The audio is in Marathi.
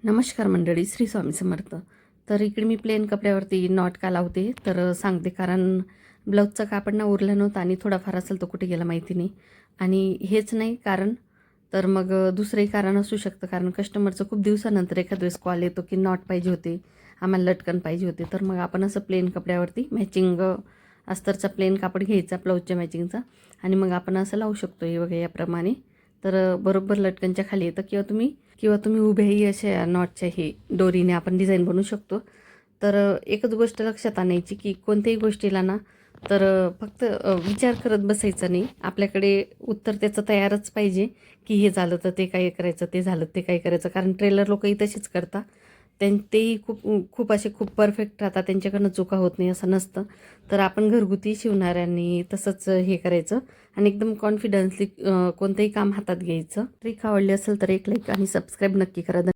नमस्कार मंडळी, श्री स्वामी समर्थ. तर इकडे मी प्लेन कपड्यावरती नॉट का लावते तर सांगते, कारण ब्लाऊजचा कापड ना उरला नव्हता आणि थोडाफार असेल तो कुठे गेला माहिती नाही. आणि हेच नाही कारण, तर मग दुसरंही कारण असू शकतं, कारण कस्टमरचं खूप दिवसानंतर एखाद वेळेस कॉल येतो की नॉट पाहिजे होते, आम्हाला लटकन पाहिजे होते. तर मग आपण असं प्लेन कपड्यावरती मॅचिंग अस्तरचा प्लेन कापड घ्यायचा ब्लाऊजच्या मॅचिंगचा, आणि मग आपण असं लावू शकतो हे बघा याप्रमाणे. तर बरोबर लटकनच्या खाली येतं, किंवा तुम्ही उभ्याही अशा नॉटच्या हे दोरीने आपण डिझाईन बनवू शकतो. तर एकच गोष्ट लक्षात आणायची की कोणत्याही गोष्टीला ना, तर फक्त विचार करत बसायचं नाही. आपल्याकडे उत्तर त्याचं तयारच पाहिजे, की हे झालं तर ते काय करायचं, ते झालं ते काय करायचं. कारण ट्रेलर लोकही तशीच करतात. तेही खूप खूप असे खूप परफेक्ट राहतात, त्यांच्याकडनं चुका होत नाही असं नसतं. तर आपण घरगुती शिवणाऱ्यांनी तसंच हे करायचं आणि एकदम कॉन्फिडन्सली कोणतंही काम हातात घ्यायचं. ट्रिक आवडली असेल तर एक लाईक आणि सबस्क्राईब नक्की करा.